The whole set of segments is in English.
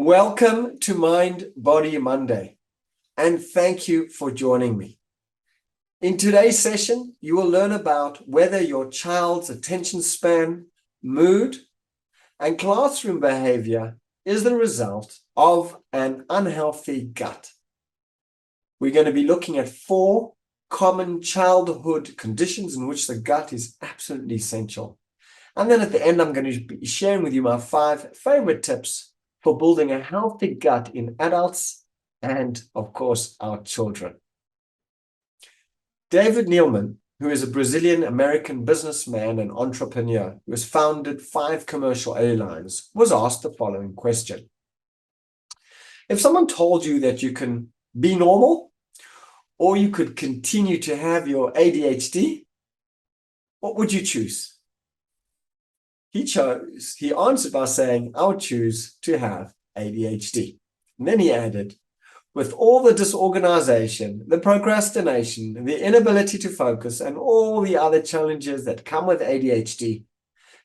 Welcome to Mind Body Monday, and thank you for joining me. In today's session, you will learn about whether your child's attention span, mood, and classroom behavior is the result of an unhealthy gut. We're going to be looking at 4 common childhood conditions in which the gut is absolutely essential. And then at the end, I'm going to be sharing with you my 5 favorite tips for building a healthy gut in adults and, of course, our children. David Neilman, who is a Brazilian-American businessman and entrepreneur who has founded 5 commercial airlines, was asked the following question. If someone told you that you can be normal or you could continue to have your ADHD, what would you choose? He answered by saying, I would choose to have ADHD. And then he added, with all the disorganization, the procrastination, the inability to focus, and all the other challenges that come with ADHD,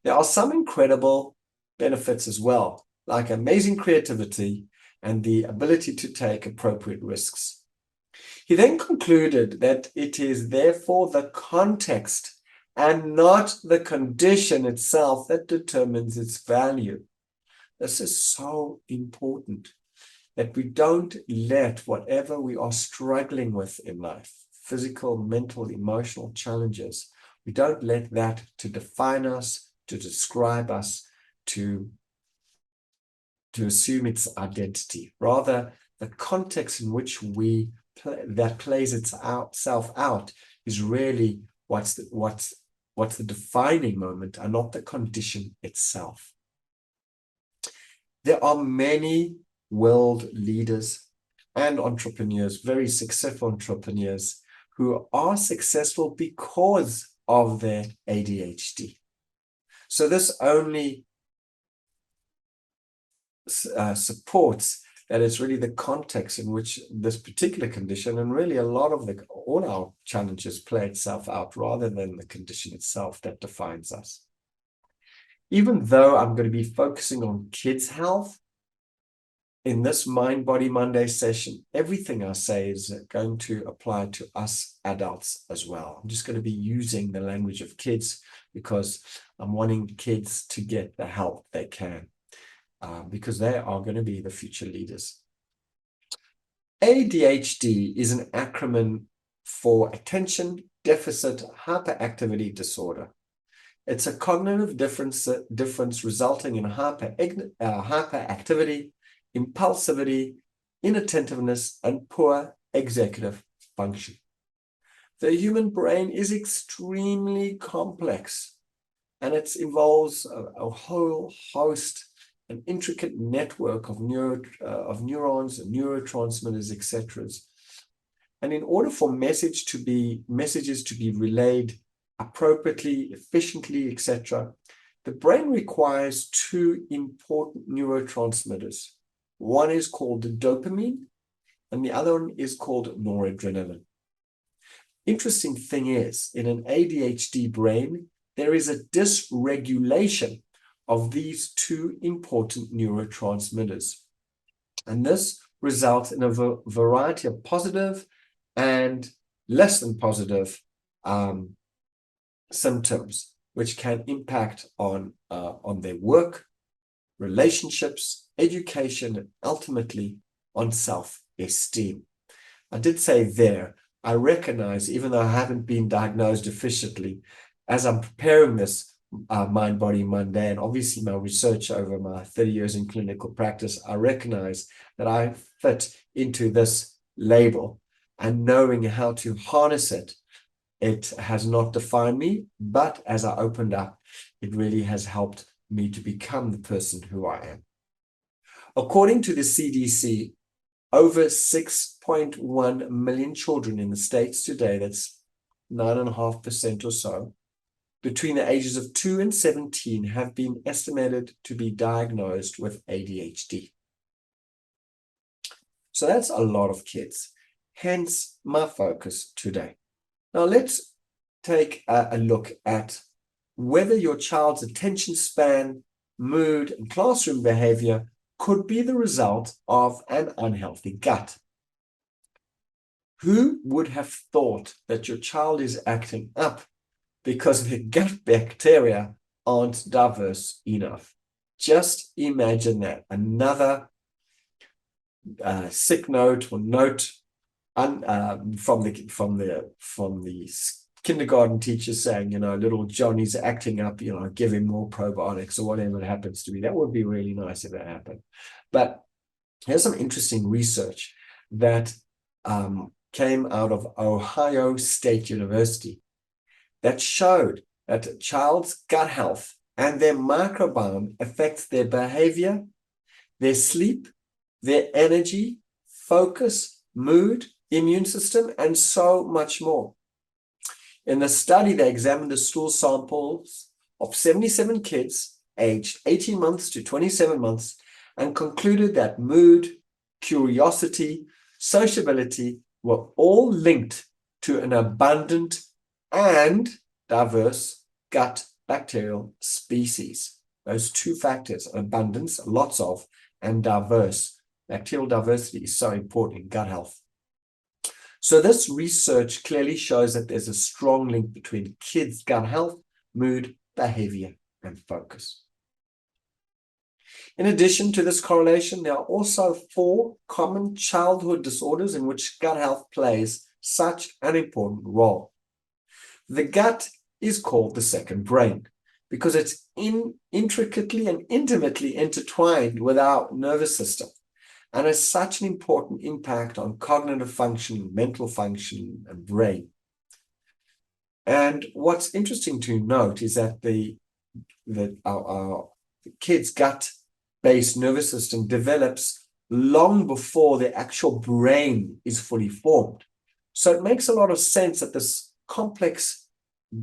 there are some incredible benefits as well, like amazing creativity and the ability to take appropriate risks. He then concluded that it is therefore the context and not the condition itself that determines its value. This is so important, that we don't let whatever we are struggling with in life, physical, mental, emotional challenges, we don't let that to define us, to describe us, to assume its identity. Rather, the context in which that plays itself out is really what's the defining moment and not the condition itself. There are many world leaders and entrepreneurs, very successful entrepreneurs, who are successful because of their ADHD. So this only supports that it's really the context in which this particular condition and really all our challenges play itself out rather than the condition itself that defines us. Even though I'm going to be focusing on kids' health in this Mind Body Monday session, everything I say is going to apply to us adults as well. I'm just going to be using the language of kids because I'm wanting kids to get the help they can. Because they are going to be the future leaders. ADHD is an acronym for Attention Deficit Hyperactivity Disorder. It's a cognitive difference resulting in hyperactivity, impulsivity, inattentiveness, and poor executive function. The human brain is extremely complex, and it involves a whole host, an intricate network of neurons, neurotransmitters, etc. And in order for messages to be relayed appropriately, efficiently, etc., the brain requires 2 important neurotransmitters. One is called dopamine, and the other one is called noradrenaline. Interesting thing is, in an ADHD brain, there is a dysregulation of these 2 important neurotransmitters. And this results in a variety of positive and less than positive symptoms, which can impact on their work, relationships, education, and ultimately on self-esteem. I did say there, I recognize, even though I haven't been diagnosed efficiently, as I'm preparing this Mind Body Monday, and obviously my research over my 30 years in clinical practice, I recognize that I fit into this label, and knowing how to harness it, it has not defined me, but as I opened up, it really has helped me to become the person who I am. According to the CDC, over 6.1 million children in the States today, that's 9.5% or so, between the ages of 2 and 17 have been estimated to be diagnosed with ADHD. So that's a lot of kids, hence my focus today. Now let's take a look at whether your child's attention span, mood, and classroom behavior could be the result of an unhealthy gut. Who would have thought that your child is acting up because their gut bacteria aren't diverse enough? Just imagine that. Another sick note or note from the kindergarten teacher saying, little Johnny's acting up, give him more probiotics or whatever it happens to be. That would be really nice if that happened. But here's some interesting research that came out of Ohio State University that showed that a child's gut health and their microbiome affects their behavior, their sleep, their energy, focus, mood, immune system, and so much more. In the study, they examined the stool samples of 77 kids aged 18 months to 27 months and concluded that mood, curiosity, sociability were all linked to an abundant and diverse gut bacterial species. Those two factors, abundance, lots of, and diverse. Bacterial diversity is so important in gut health. So this research clearly shows that there's a strong link between kids' gut health, mood, behavior, and focus. In addition to this correlation, there are also 4 common childhood disorders in which gut health plays such an important role. The gut is called the second brain because it's intricately and intimately intertwined with our nervous system and has such an important impact on cognitive function, mental function, and brain. And what's interesting to note is that our kids' gut-based nervous system develops long before the actual brain is fully formed. So it makes a lot of sense that this complex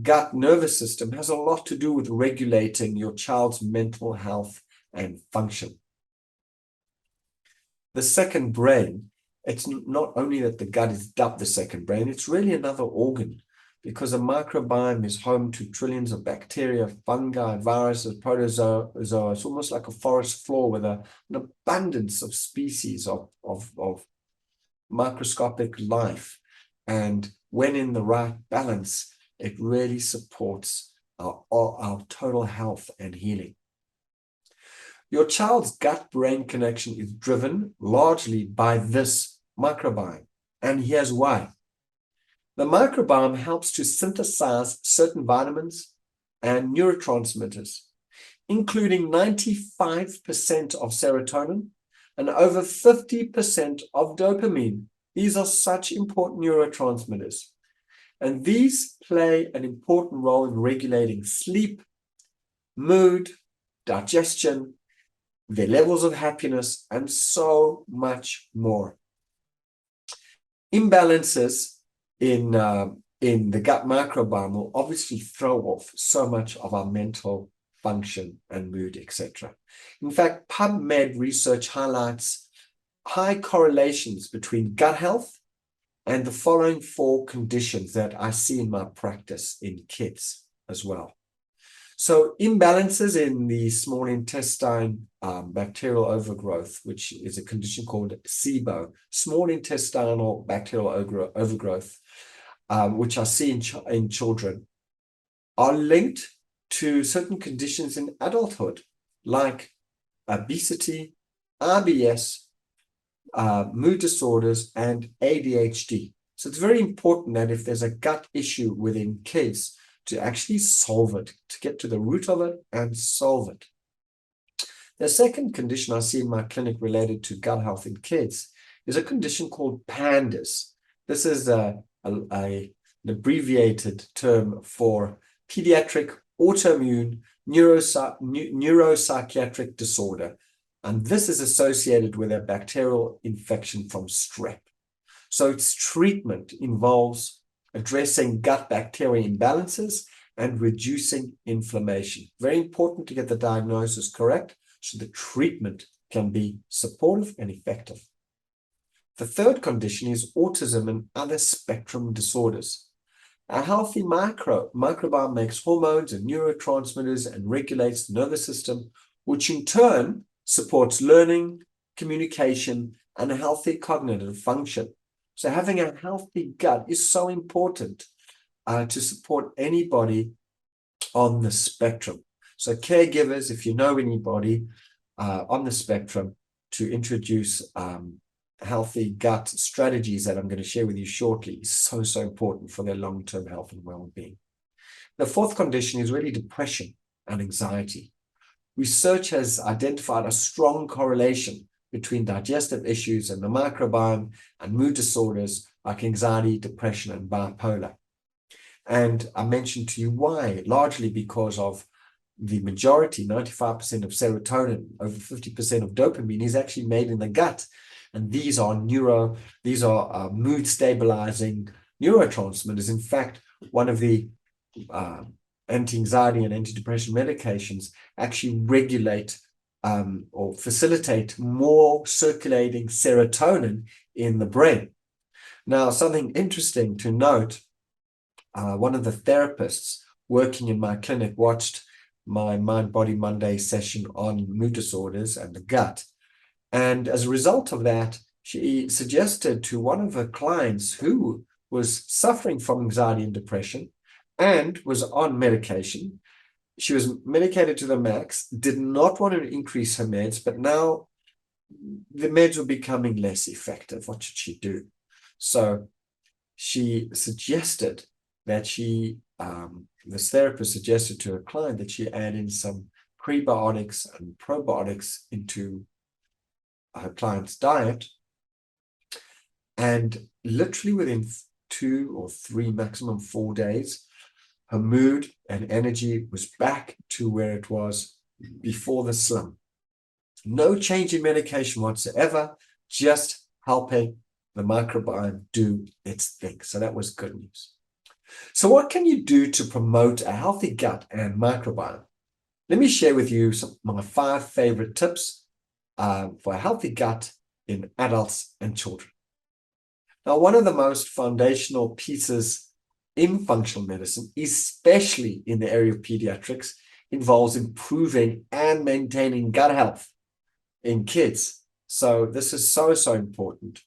gut nervous system has a lot to do with regulating your child's mental health and function. The second brain, it's not only that the gut is dubbed the second brain, it's really another organ because the microbiome is home to trillions of bacteria, fungi, viruses, protozoa. It's almost like a forest floor with an abundance of species of microscopic life. And when in the right balance, it really supports our total health and healing. Your child's gut-brain connection is driven largely by this microbiome, and here's why. The microbiome helps to synthesize certain vitamins and neurotransmitters, including 95% of serotonin and over 50% of dopamine. These are such important neurotransmitters, and these play an important role in regulating sleep, mood, digestion, their levels of happiness, and so much more. Imbalances in the gut microbiome will obviously throw off so much of our mental function and mood, etc. In fact, PubMed research highlights high correlations between gut health and the following 4 conditions that I see in my practice in kids as well. So imbalances in the small intestine bacterial overgrowth, which is a condition called SIBO, small intestinal bacterial overgrowth, which I see in children, are linked to certain conditions in adulthood, like obesity, IBS, mood disorders, and ADHD. So it's very important that if there's a gut issue within kids, to actually solve it, to get to the root of it and solve it. The second condition I see in my clinic related to gut health in kids is a condition called PANDAS. This is an abbreviated term for pediatric autoimmune neuropsychiatric disorder. And this is associated with a bacterial infection from strep. So its treatment involves addressing gut bacteria imbalances and reducing inflammation. Very important to get the diagnosis correct so the treatment can be supportive and effective. The third condition is autism and other spectrum disorders. A healthy microbiome makes hormones and neurotransmitters and regulates the nervous system, which in turn supports learning, communication, and a healthy cognitive function. So having a healthy gut is so important to support anybody on the spectrum. So caregivers, if you know anybody on the spectrum, to introduce healthy gut strategies that I'm going to share with you shortly is so, so important for their long-term health and well-being. The fourth condition is really depression and anxiety. Research has identified a strong correlation between digestive issues and the microbiome and mood disorders like anxiety, depression, and bipolar. And I mentioned to you why, largely because of the majority, 95% of serotonin, over 50% of dopamine is actually made in the gut. And these are mood stabilizing neurotransmitters. In fact, one of the anti-anxiety and antidepressant medications actually regulate or facilitate more circulating serotonin in the brain. Now, something interesting to note, one of the therapists working in my clinic watched my Mind Body Monday session on mood disorders and the gut. And as a result of that, she suggested to one of her clients who was suffering from anxiety and depression and was on medication. She was medicated to the max, did not want to increase her meds, but now the meds were becoming less effective. What should she do? So she suggested that this therapist suggested to her client that she add in some prebiotics and probiotics into her client's diet. And literally within 2 or 3, maximum 4 days, her mood and energy was back to where it was before the slump. No change in medication whatsoever, just helping the microbiome do its thing. So that was good news. So what can you do to promote a healthy gut and microbiome? Let me share with you my 5 favorite tips for a healthy gut in adults and children. Now, one of the most foundational pieces in functional medicine, especially in the area of pediatrics, involves improving and maintaining gut health in kids. So this is so, so important.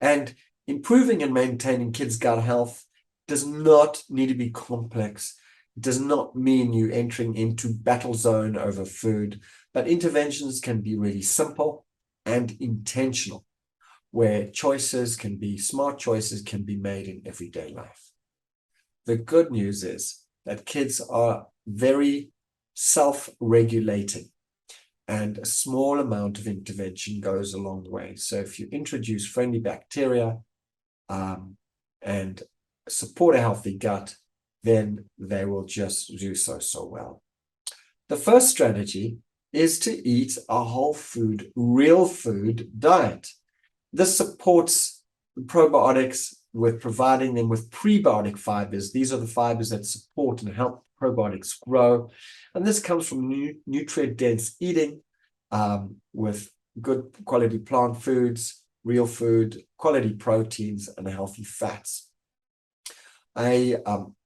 And improving and maintaining kids' gut health does not need to be complex. It does not mean you entering into battle zone over food, but interventions can be really simple and intentional, where smart choices can be made in everyday life. The good news is that kids are very self-regulating, and a small amount of intervention goes a long way. So if you introduce friendly bacteria and support a healthy gut, then they will just do so well. The first strategy is to eat a whole food, real food diet. This supports probiotics with providing them with prebiotic fibers. These are the fibers that support and help probiotics grow. And this comes from nutrient-dense eating with good quality plant foods, real food, quality proteins, and healthy fats. I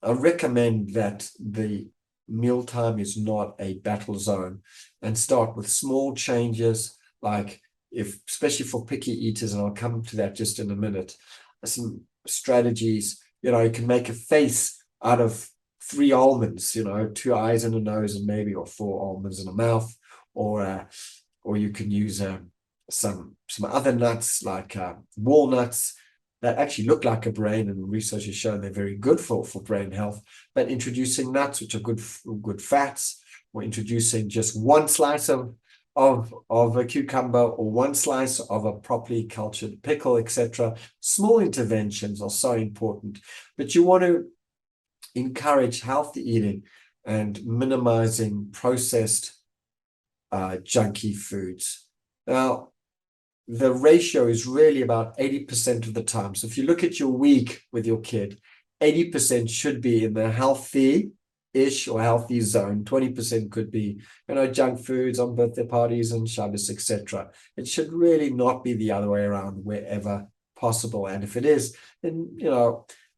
recommend that the mealtime is not a battle zone, and start with small changes, like especially for picky eaters, and I'll come to that just in a minute, some strategies. You can make a face out of 3 almonds, 2 eyes and a nose, and maybe, or 4 almonds and a mouth, or you can use some other nuts like walnuts that actually look like a brain, and research has shown they're very good for brain health. But introducing nuts, which are good fats, or introducing just 1 slice of a cucumber, or 1 slice of a properly cultured pickle, etc. Small interventions are so important, but you want to encourage healthy eating and minimizing processed junky foods. Now, the ratio is really about 80% of the time. So if you look at your week with your kid, 80% should be in the healthy-ish or healthy zone. 20% could be, junk foods on birthday parties and Shabbos, etc. It should really not be the other way around wherever possible. And if it is, then,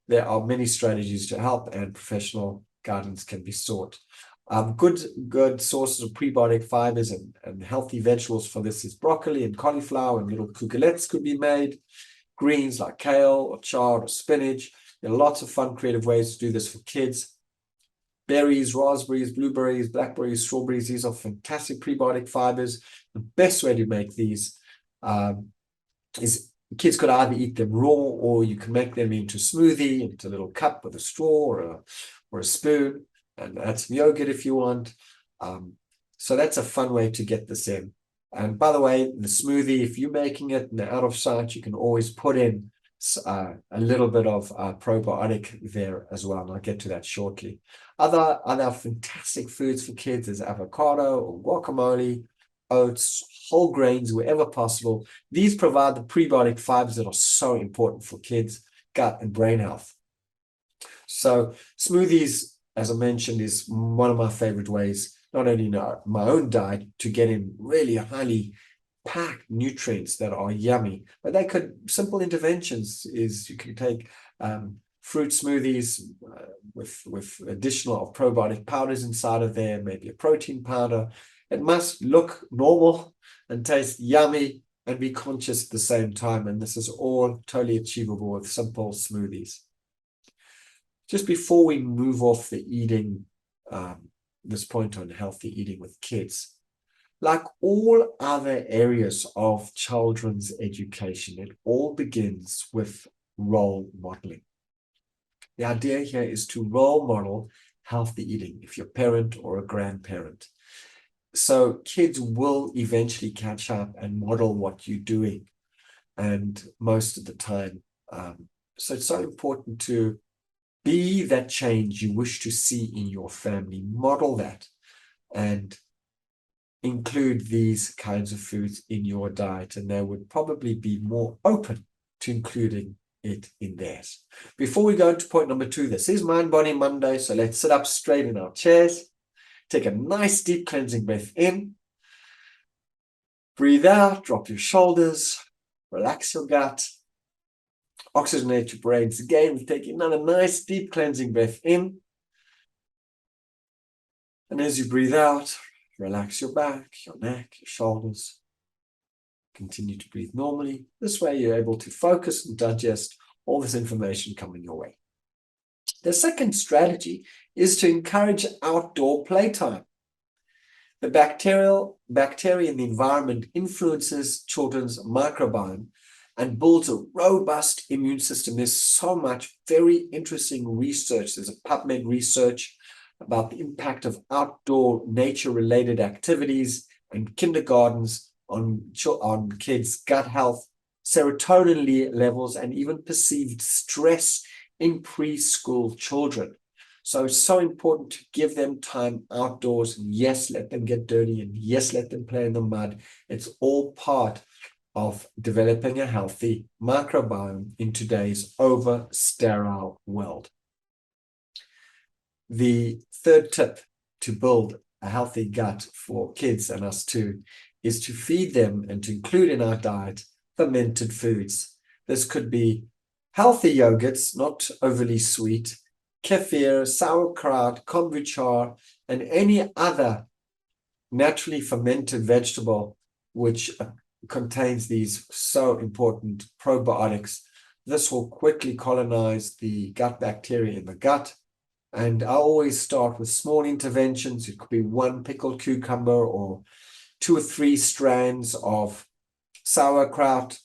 there are many strategies to help, and professional guidance can be sought. Good sources of prebiotic fibers and healthy vegetables for this is broccoli and cauliflower, and little courgettes could be made. Greens like kale or chard or spinach. There are lots of fun, creative ways to do this for kids. Berries, raspberries, blueberries, blackberries, strawberries. These are fantastic prebiotic fibers. The best way to make these is kids could either eat them raw, or you can make them into smoothie, into a little cup with a straw or a spoon, and add some yogurt if you want. So that's a fun way to get this in. And by the way, the smoothie, if you're making it and out of sight, you can always put in a little bit of probiotic there as well, and I'll get to that shortly. Other fantastic foods for kids is avocado or guacamole, oats, whole grains, wherever possible. These provide the prebiotic fibers that are so important for kids' gut and brain health. So smoothies, as I mentioned, is one of my favorite ways, not only in my own diet, to get in really highly packed nutrients that are yummy, but simple interventions is you can take fruit smoothies with additional probiotic powders inside of there, maybe a protein powder. It must look normal and taste yummy and be conscious at the same time. And this is all totally achievable with simple smoothies. Just before we move off the eating, this point on healthy eating with kids, like all other areas of children's education, it all begins with role modeling. The idea here is to role model healthy eating if you're a parent or a grandparent. So kids will eventually catch up and model what you're doing, and most of the time. So it's so important to be that change you wish to see in your family, model that, and include these kinds of foods in your diet, and they would probably be more open to including it in theirs. Before we go into point number 2, this is Mind Body Monday, so let's sit up straight in our chairs. Take a nice deep cleansing breath in. Breathe out, drop your shoulders, relax your gut, oxygenate your brains. Again, taking another nice deep cleansing breath in. And as you breathe out, relax your back, your neck, your shoulders. Continue to breathe normally. This way you're able to focus and digest all this information coming your way. The second strategy is to encourage outdoor playtime. The bacteria in the environment influences children's microbiome and builds a robust immune system. There's so much very interesting research. There's a PubMed research about the impact of outdoor nature-related activities and kindergartens on kids' gut health, serotonin levels, and even perceived stress in preschool children. So it's so important to give them time outdoors. Yes, let them get dirty, and yes, let them play in the mud. It's all part of developing a healthy microbiome in today's over-sterile world. The third tip to build a healthy gut for kids and us too is to feed them and to include in our diet fermented foods. This could be healthy yogurts, not overly sweet, kefir, sauerkraut, kombucha, and any other naturally fermented vegetable which contains these so important probiotics. This will quickly colonize the gut bacteria in the gut. And I always start with small interventions. It could be 1 pickled cucumber or 2 or 3 strands of sauerkraut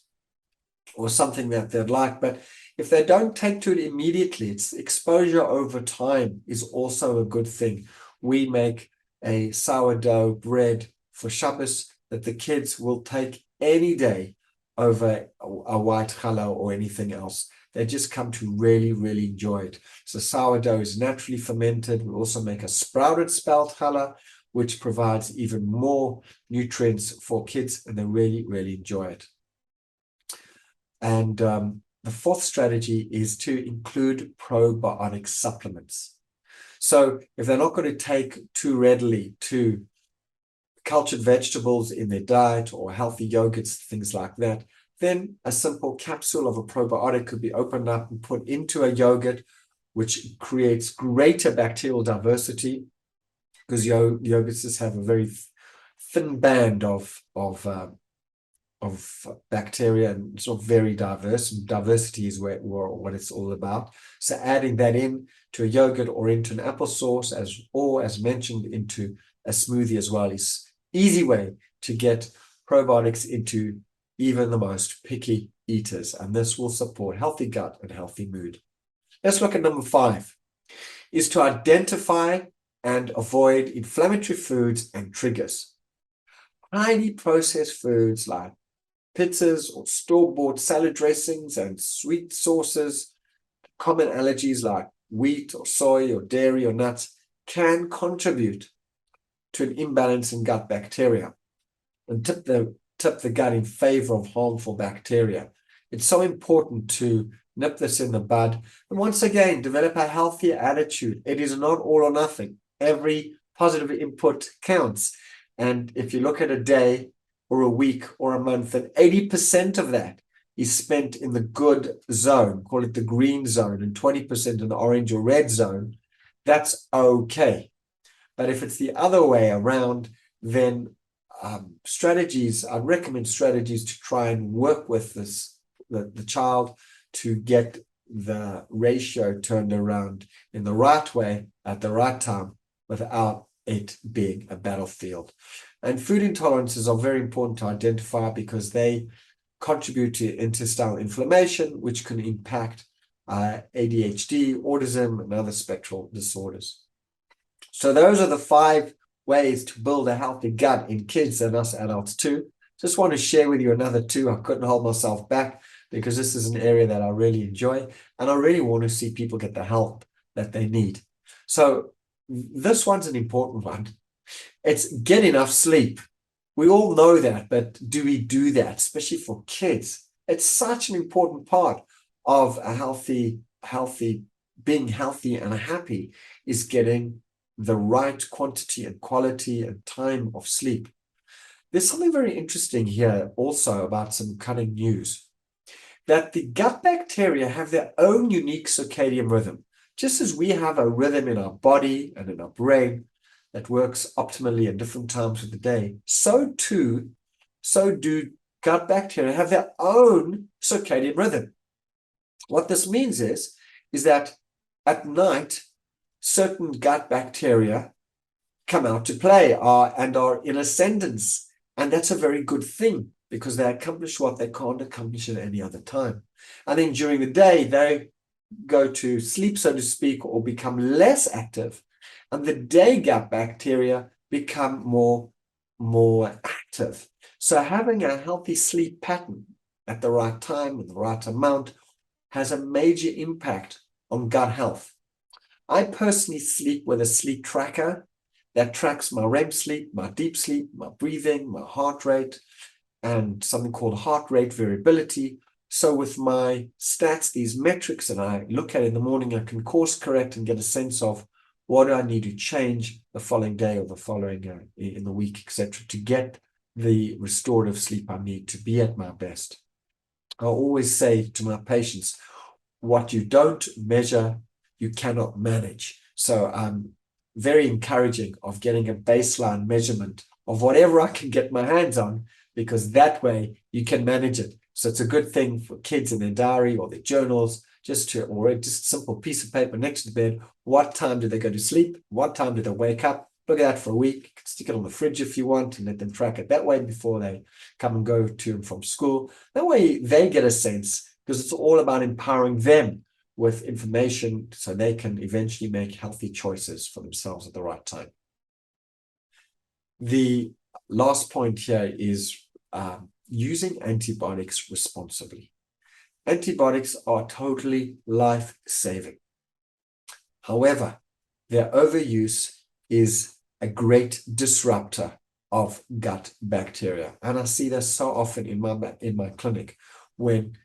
or something that they'd like. But if they don't take to it immediately, it's exposure over time is also a good thing. We make a sourdough bread for Shabbos that the kids will take any day over a white challah or anything else. They just come to really, really enjoy it. So sourdough is naturally fermented. We also make a sprouted spelt challah, which provides even more nutrients for kids, and they really, really enjoy it. And the fourth strategy is to include probiotic supplements. So if they're not going to take too readily to cultured vegetables in their diet or healthy yogurts, things like that, then a simple capsule of a probiotic could be opened up and put into a yogurt, which creates greater bacterial diversity, because yogurts just have a very thin band of bacteria, and it's not very diverse, and diversity is what it's all about. So adding that in to a yogurt or into an applesauce, as mentioned, into a smoothie as well, is easy way to get probiotics into even the most picky eaters, and this will support healthy gut and healthy mood. Let's look at number 5, is to identify and avoid inflammatory foods and triggers. Highly processed foods like pizzas or store-bought salad dressings and sweet sauces, common allergies like wheat or soy or dairy or nuts, can contribute to an imbalance in gut bacteria and tip the gut in favor of harmful bacteria. It's so important to nip this in the bud. And once again, develop a healthy attitude. It is not all or nothing. Every positive input counts. And if you look at a day or a week or a month, and 80% of that is spent in the good zone, call it the green zone, and 20% in the orange or red zone, that's okay. But if it's the other way around, then I'd recommend strategies to try and work with the child to get the ratio turned around in the right way at the right time without it being a battlefield. And food intolerances are very important to identify because they contribute to intestinal inflammation, which can impact ADHD, autism, and other spectral disorders. So those are the 5 ways to build a healthy gut in kids and us adults too. Just want to share with you another 2. I couldn't hold myself back because this is an area that I really enjoy, and I really want to see people get the help that they need. So this one's an important one. It's get enough sleep. We all know that, but do we do that, especially for kids? It's such an important part of a being healthy and happy, is getting the right quantity and quality and time of sleep. There's something very interesting here also about some cutting news, that the gut bacteria have their own unique circadian rhythm. Just as we have a rhythm in our body and in our brain that works optimally at different times of the day, so do gut bacteria have their own circadian rhythm. What this means is that at night, certain gut bacteria come out to play and are in ascendance. And that's a very good thing because they accomplish what they can't accomplish at any other time. And then during the day, they go to sleep, so to speak, or become less active. And the day gut bacteria become more active. So having a healthy sleep pattern at the right time and the right amount has a major impact on gut health. I personally sleep with a sleep tracker that tracks my REM sleep, my deep sleep, my breathing, my heart rate, and something called heart rate variability. So with my stats, these metrics that I look at in the morning, I can course correct and get a sense of what do I need to change the following day or the following in the week, etc., to get the restorative sleep I need to be at my best. I always say to my patients, what you don't measure, you cannot manage. So I'm very encouraging of getting a baseline measurement of whatever I can get my hands on, because that way you can manage it. So it's a good thing for kids in their diary or their journals, or just a simple piece of paper next to the bed. What time do they go to sleep? What time do they wake up? Look at that for a week. You can stick it on the fridge if you want and let them track it that way before they come and go to and from school. That way they get a sense, because it's all about empowering them with information so they can eventually make healthy choices for themselves at the right time. The last point here is using antibiotics responsibly. Antibiotics are totally life-saving. However, their overuse is a great disruptor of gut bacteria. And I see this so often in my clinic when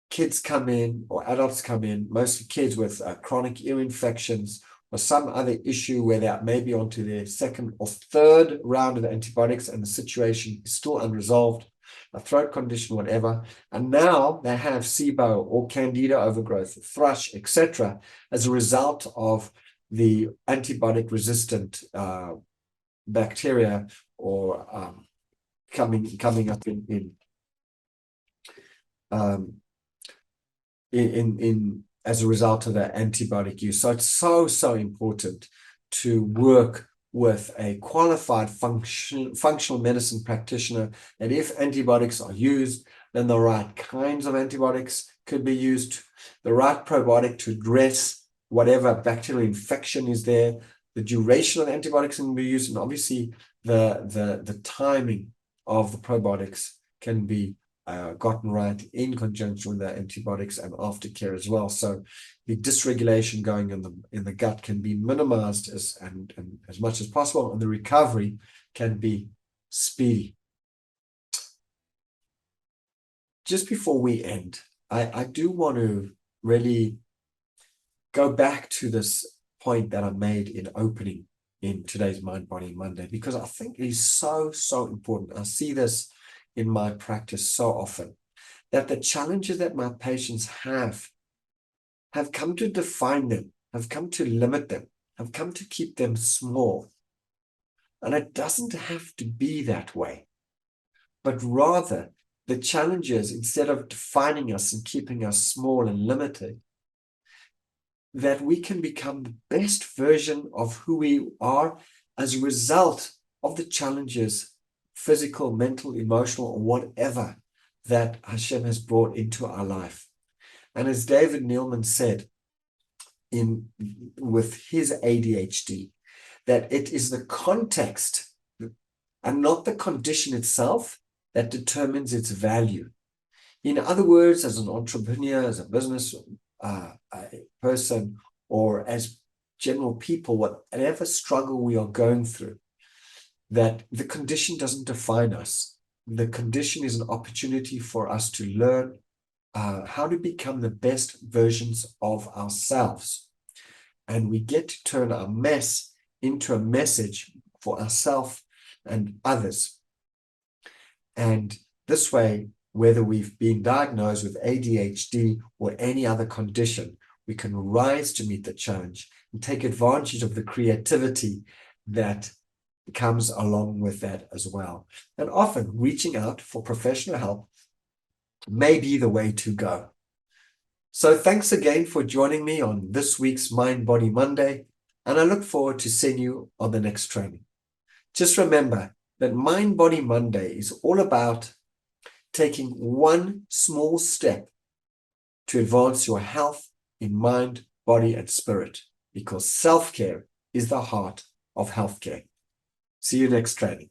kids come in or adults come in, mostly kids with chronic ear infections or some other issue where they're maybe onto their 2nd or 3rd round of antibiotics and the situation is still unresolved, a throat condition, whatever, and now they have SIBO or candida overgrowth, thrush, etc., as a result of the antibiotic resistant bacteria or coming up in as a result of that antibiotic use. So it's so important to work with a qualified functional medicine practitioner, and if antibiotics are used, then the right kinds of antibiotics could be used, the right probiotic to address whatever bacterial infection is there, the duration of antibiotics can be used, and obviously the timing of the probiotics can be gotten right in conjunction with the antibiotics and aftercare as well. So the dysregulation going in the gut can be minimized as much as possible, and the recovery can be speedy. Just before we end, I do want to really go back to this point that I made in opening in today's Mind Body Monday, because I think it is so important. I see this in my practice so often, that the challenges that my patients have come to define them, have come to limit them, have come to keep them small. And it doesn't have to be that way, but rather the challenges, instead of defining us and keeping us small and limited, that we can become the best version of who we are as a result of the challenges, physical, mental, emotional, or whatever that Hashem has brought into our life. And as David Neilman said with his ADHD, that it is the context and not the condition itself that determines its value. In other words, as an entrepreneur, as a business person, or as general people, whatever struggle we are going through, that the condition doesn't define us. The condition is an opportunity for us to learn how to become the best versions of ourselves. And we get to turn our mess into a message for ourselves and others. And this way, whether we've been diagnosed with ADHD or any other condition, we can rise to meet the challenge and take advantage of the creativity that comes along with that as well. And often reaching out for professional help may be the way to go. So thanks again for joining me on this week's Mind Body Monday, and I look forward to seeing you on the next training. Just remember that Mind Body Monday is all about taking one small step to advance your health in mind, body, and spirit, because self-care is the heart of healthcare. See you next training.